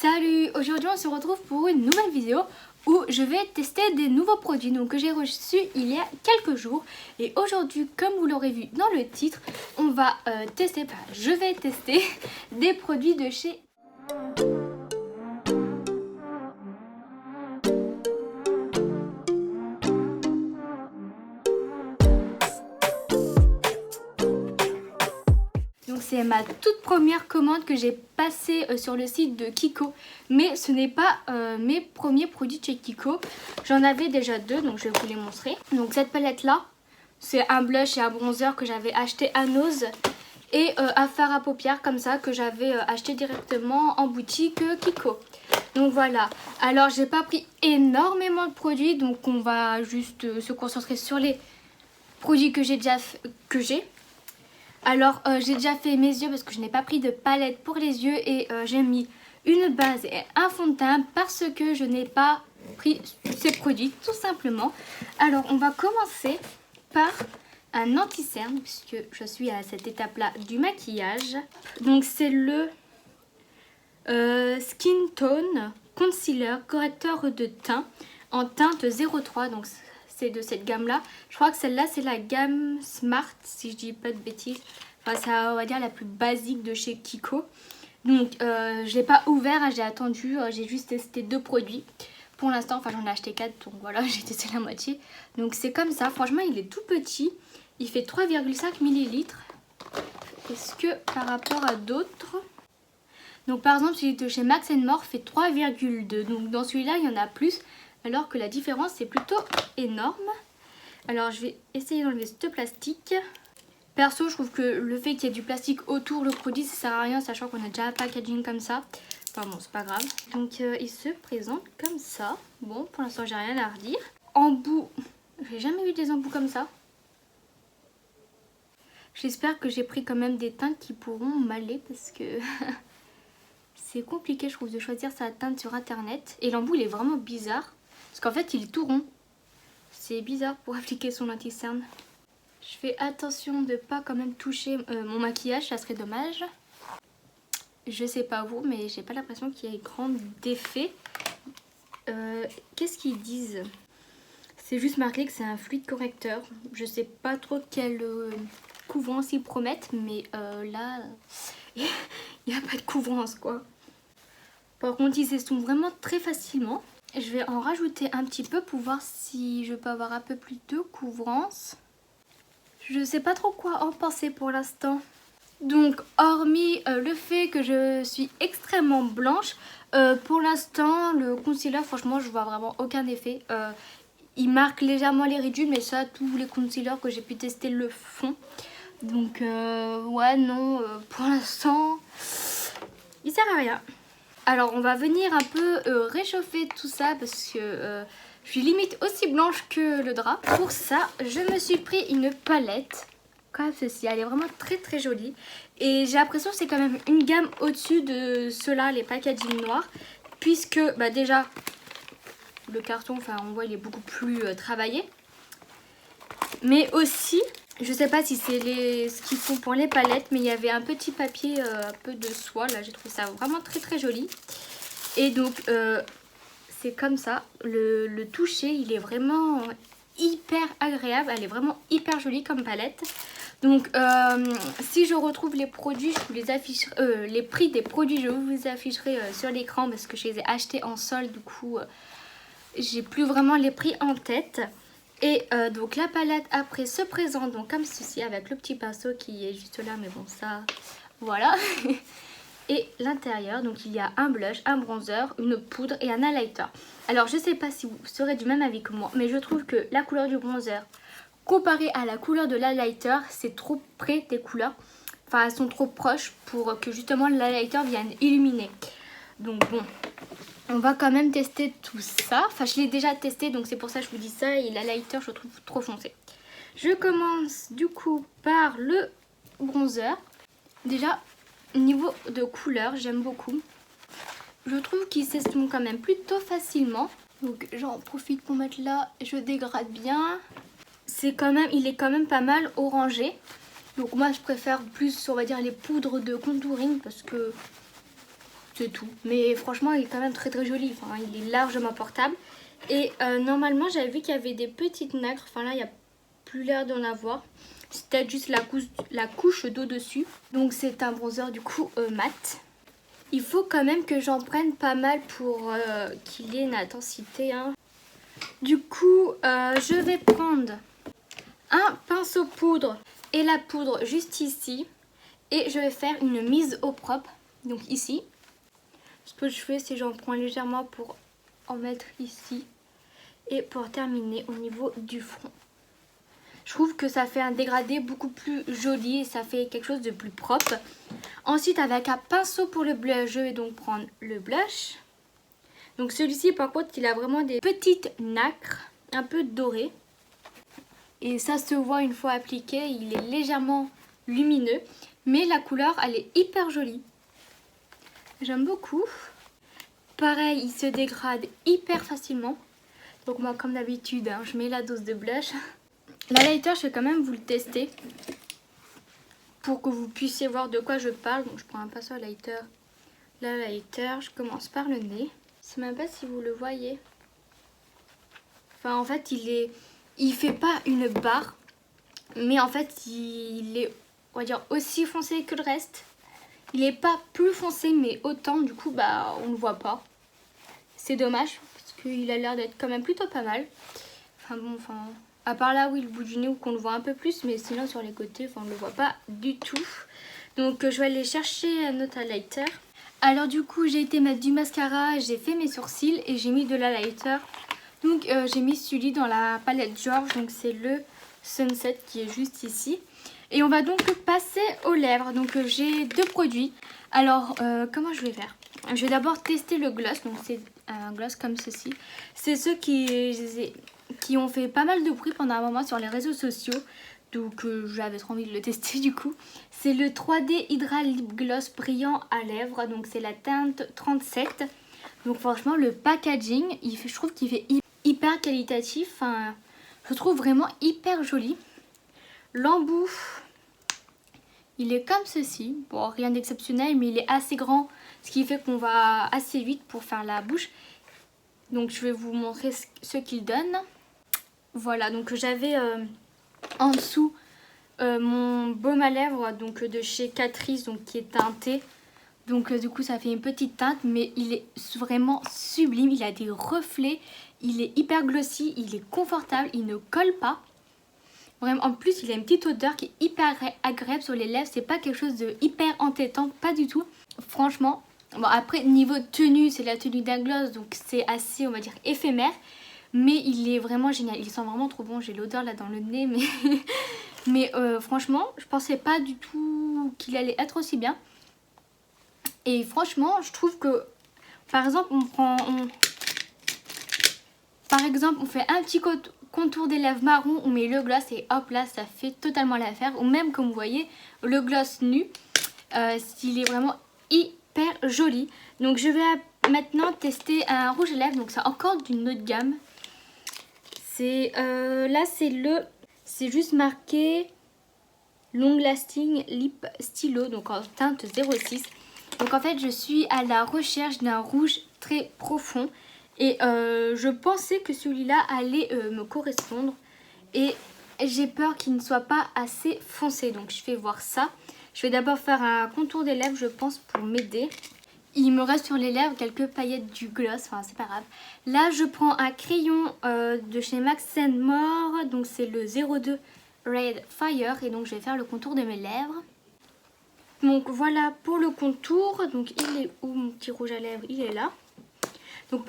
Salut, aujourd'hui on se retrouve pour une nouvelle vidéo où je vais tester des nouveaux produits que j'ai reçus il y a quelques jours. Et aujourd'hui, comme vous l'aurez vu dans le titre, on va je vais tester des produits de chez... Donc c'est ma toute première commande que j'ai passée sur le site de Kiko. Mais ce n'est pas mes premiers produits de chez Kiko. J'en avais déjà deux, donc je vais vous les montrer. Donc cette palette là, c'est un blush et un bronzer que j'avais acheté à Nose. Et un fard à paupières comme ça que j'avais acheté directement en boutique Kiko. Donc voilà, alors j'ai pas pris énormément de produits. Donc on va juste se concentrer sur les produits que j'ai déjà Alors j'ai déjà fait mes yeux parce que je n'ai pas pris de palette pour les yeux. Et j'ai mis une base et un fond de teint parce que je n'ai pas pris ces produits tout simplement. Alors on va commencer par un anti-cerne puisque je suis à cette étape là du maquillage. Donc c'est le Skin Tone Concealer Correcteur de teint en teinte 03. Donc c'est de cette gamme là. Je crois que celle-là c'est la gamme Smart si je dis pas de bêtises. Enfin ça on va dire la plus basique de chez Kiko. Donc je l'ai pas ouvert, j'ai attendu, j'ai juste testé deux produits. Pour l'instant, enfin j'en ai acheté 4, donc voilà, j'ai testé la moitié. Donc c'est comme ça, franchement il est tout petit. Il fait 3,5 ml. Est-ce que par rapport à d'autres... Donc par exemple celui de chez Max More fait 3,2. Donc dans celui-là il y en a plus. Alors que la différence c'est plutôt énorme. Alors je vais essayer d'enlever ce plastique. Perso je trouve que le fait qu'il y ait du plastique autour le produit ça sert à rien. Sachant qu'on a déjà un packaging comme ça. Enfin bon c'est pas grave. Donc il se présente comme ça. Bon pour l'instant j'ai rien à redire. Embout, j'ai jamais eu des embouts comme ça. J'espère que j'ai pris quand même des teintes qui pourront m'aller parce que c'est compliqué je trouve de choisir sa teinte sur internet. Et l'embout il est vraiment bizarre parce qu'en fait il est tout rond. C'est bizarre pour appliquer son anti-cerne. Je fais attention de pas quand même toucher mon maquillage, ça serait dommage. Je sais pas vous mais j'ai pas l'impression qu'il y ait grand d'effet. Qu'est-ce qu'ils disent? C'est juste marqué que c'est un fluide correcteur. Je sais pas trop quel... couvrance ils promettent, mais là il n'y a pas de couvrance quoi. Par contre ils s'estompent vraiment très facilement. Je vais en rajouter un petit peu pour voir si je peux avoir un peu plus de couvrance. Je sais pas trop quoi en penser pour l'instant. Donc hormis le fait que je suis extrêmement blanche, pour l'instant le concealer franchement je vois vraiment aucun effet. Il marque légèrement les ridules mais ça tous les concealers que j'ai pu tester le font. Donc ouais non pour l'instant il sert à rien. Alors on va venir un peu réchauffer tout ça parce que je suis limite aussi blanche que le drap. Pour ça je me suis pris une palette comme ceci, elle est vraiment très très jolie. Et j'ai l'impression que c'est quand même une gamme au-dessus de ceux-là, les packaging noirs. Puisque bah déjà le carton, enfin on voit il est beaucoup plus travaillé. Mais aussi... Je sais pas si c'est ce qu'ils font pour les palettes, mais il y avait un petit papier un peu de soie. Là, j'ai trouvé ça vraiment très très joli. Et donc, c'est comme ça. Le toucher, il est vraiment hyper agréable. Elle est vraiment hyper jolie comme palette. Donc, si je retrouve les produits, je vous les afficherai. Les prix des produits, je vous les afficherai sur l'écran parce que je les ai achetés en solde. Du coup, j'ai plus vraiment les prix en tête. Et donc la palette après se présente donc comme ceci avec le petit pinceau qui est juste là mais bon ça voilà. Et l'intérieur donc il y a un blush, un bronzer, une poudre et un highlighter. Alors je sais pas si vous serez du même avis que moi mais je trouve que la couleur du bronzer comparée à la couleur de l'highlighter c'est trop près des couleurs. Enfin elles sont trop proches pour que justement l'highlighter vienne illuminer. Donc bon... On va quand même tester tout ça. Enfin, je l'ai déjà testé, donc c'est pour ça que je vous dis ça. Et la lighter, je trouve trop foncé. Je commence du coup par le bronzer. Déjà, niveau de couleur, j'aime beaucoup. Je trouve qu'il s'estompe quand même plutôt facilement. Donc j'en profite pour mettre là. Je dégrade bien. Il est quand même pas mal orangé. Donc moi, je préfère plus, on va dire, les poudres de contouring parce que... c'est tout. Mais franchement, il est quand même très très joli. Enfin, il est largement portable. Et normalement, j'avais vu qu'il y avait des petites nacres. Enfin là, il n'y a plus l'air d'en avoir. C'est peut-être juste la couche d'eau dessus. Donc c'est un bronzer du coup mat. Il faut quand même que j'en prenne pas mal pour qu'il ait une intensité. Hein. Du coup, je vais prendre un pinceau poudre et la poudre juste ici. Et je vais faire une mise au propre. Donc ici. Ce que je fais, c'est j'en prends légèrement pour en mettre ici. Et pour terminer au niveau du front. Je trouve que ça fait un dégradé beaucoup plus joli et ça fait quelque chose de plus propre. Ensuite, avec un pinceau pour le blush, je vais donc prendre le blush. Donc celui-ci, par contre, il a vraiment des petites nacres, un peu dorées. Et ça se voit une fois appliqué, il est légèrement lumineux. Mais la couleur, elle est hyper jolie. J'aime beaucoup. Pareil, il se dégrade hyper facilement. Donc moi, comme d'habitude, hein, je mets la dose de blush. L'highlighter, je vais quand même vous le tester pour que vous puissiez voir de quoi je parle. Donc je prends un pinceau highlighter. L'highlighter, je commence par le nez. Je sais même pas si vous le voyez. Enfin, en fait, il fait pas une barre, mais en fait, il est, on va dire, aussi foncé que le reste. Il est pas plus foncé, mais autant. Du coup, bah, on le voit pas. C'est dommage parce qu'il a l'air d'être quand même plutôt pas mal. Enfin bon, à part là, oui, le bout du nez où qu'on le voit un peu plus, mais sinon sur les côtés, on ne le voit pas du tout. Donc je vais aller chercher un autre highlighter. Alors du coup, j'ai été mettre du mascara, j'ai fait mes sourcils et j'ai mis de l'highlighter. Donc j'ai mis celui dans la palette George, donc c'est le Sunset qui est juste ici. Et on va donc passer aux lèvres. Donc j'ai deux produits. Alors comment je vais faire? Je vais d'abord tester le gloss, donc c'est un gloss comme ceci. C'est ceux qui ont fait pas mal de bruit pendant un moment sur les réseaux sociaux. Donc j'avais trop envie de le tester du coup. C'est le 3D Hydra Lip Gloss brillant à lèvres. Donc c'est la teinte 37. Donc franchement le packaging, je trouve qu'il fait hyper qualitatif. Enfin, je trouve vraiment hyper joli. L'embout, il est comme ceci. Bon, rien d'exceptionnel, mais il est assez grand. Ce qui fait qu'on va assez vite pour faire la bouche. Donc je vais vous montrer ce qu'il donne. Voilà, donc j'avais en dessous mon baume à lèvres donc, de chez Catrice, donc, qui est teinté. Donc du coup ça fait une petite teinte, mais il est vraiment sublime. Il a des reflets, il est hyper glossy, il est confortable, il ne colle pas. Vraiment, en plus il a une petite odeur qui est hyper agréable sur les lèvres. C'est pas quelque chose de hyper entêtant, pas du tout. Franchement, bon après niveau tenue, c'est la tenue d'un gloss, donc c'est assez, on va dire, éphémère. Mais il est vraiment génial, il sent vraiment trop bon. J'ai l'odeur là dans le nez, mais franchement, je pensais pas du tout qu'il allait être aussi bien. Et franchement, je trouve que, par exemple, on fait un petit contour des lèvres marron, on met le gloss et hop là, ça fait totalement l'affaire. Ou même, comme vous voyez, le gloss nu, il est vraiment hyper joli. Donc je vais maintenant tester un rouge à lèvres, donc c'est encore d'une autre gamme. Là, c'est juste marqué Long Lasting Lip Stylo, donc en teinte 06. Donc en fait, je suis à la recherche d'un rouge très profond. Et je pensais que celui-là allait me correspondre. Et j'ai peur qu'il ne soit pas assez foncé. Donc je vais voir ça. Je vais d'abord faire un contour des lèvres, je pense, pour m'aider. Il me reste sur les lèvres quelques paillettes du gloss, enfin c'est pas grave. Là je prends un crayon de chez Max More, donc c'est le 02 Red Fire. Et donc je vais faire le contour de mes lèvres. Donc voilà pour le contour, donc il est où mon petit rouge à lèvres? Il est là. Donc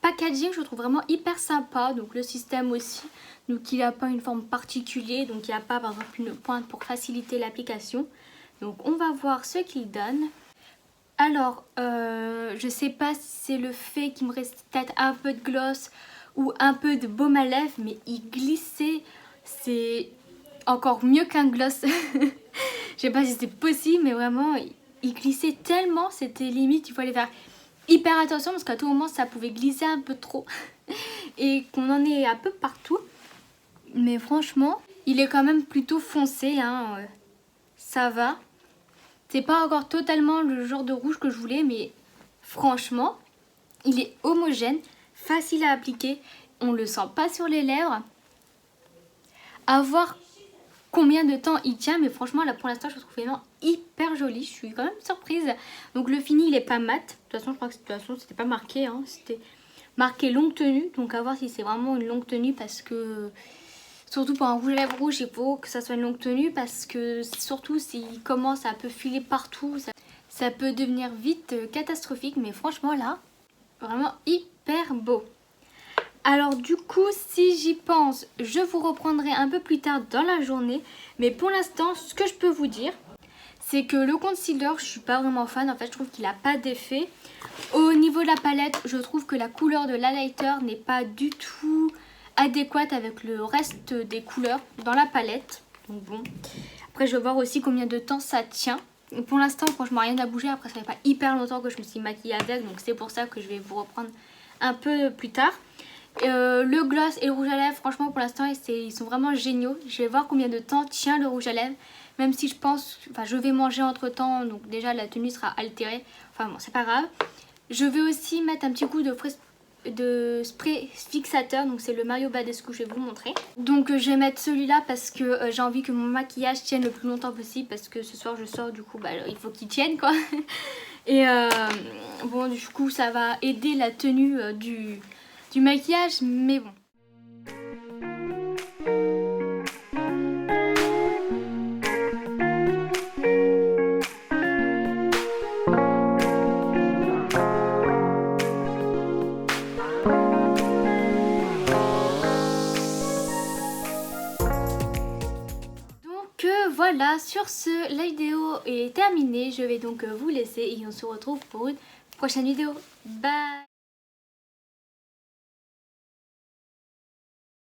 packaging je trouve vraiment hyper sympa, donc le système aussi. Donc il n'a pas une forme particulière, donc il n'y a pas par exemple une pointe pour faciliter l'application. Donc on va voir ce qu'il donne. Alors, je sais pas si c'est le fait qu'il me reste peut-être un peu de gloss ou un peu de baume à lèvres, mais il glissait, c'est encore mieux qu'un gloss. Je sais pas si c'était possible, mais vraiment, il glissait tellement, c'était limite, il fallait faire hyper attention parce qu'à tout moment, ça pouvait glisser un peu trop et qu'on en est un peu partout. Mais franchement, il est quand même plutôt foncé, hein, ça va. C'est pas encore totalement le genre de rouge que je voulais, mais Franchement, il est homogène, facile à appliquer, on le sent pas sur les lèvres. À voir combien de temps il tient, mais franchement là pour l'instant je le trouve vraiment hyper joli, je suis quand même surprise. Donc le fini il est pas mat, de toute façon je crois que c'était pas marqué, hein. C'était marqué longue tenue, donc à voir si c'est vraiment une longue tenue, parce que surtout pour un rouge à lèvres rouge il faut que ça soit une longue tenue, parce que surtout s'il commence à un peu filer partout, ça peut devenir vite catastrophique. Mais franchement là, vraiment hyper beau. Alors du coup, si j'y pense, je vous reprendrai un peu plus tard dans la journée. Mais pour l'instant, ce que je peux vous dire, c'est que le concealer, je suis pas vraiment fan. En fait, je trouve qu'il n'a pas d'effet. Au niveau de la palette, je trouve que la couleur de l'highlighter n'est pas du tout adéquate avec le reste des couleurs dans la palette. Donc bon, après je vais voir aussi combien de temps ça tient. Pour l'instant, franchement, rien n'a bougé. Après, ça fait pas hyper longtemps que je me suis maquillée avec, donc c'est pour ça que je vais vous reprendre un peu plus tard. Le gloss et le rouge à lèvres, franchement pour l'instant ils sont vraiment géniaux. Je vais voir combien de temps tient le rouge à lèvres, même si je pense, enfin je vais manger entre temps, donc déjà la tenue sera altérée. Enfin bon, c'est pas grave. Je vais aussi mettre un petit coup de spray fixateur, donc c'est le Mario Badescu, je vais vous montrer. Donc je vais mettre celui-là parce que j'ai envie que mon maquillage tienne le plus longtemps possible, parce que ce soir je sors, du coup bah, il faut qu'il tienne quoi. Et bon, du coup ça va aider la tenue du maquillage, mais bon. Donc voilà, sur ce, la vidéo est terminée. Je vais donc vous laisser et on se retrouve pour une prochaine vidéo. Bye!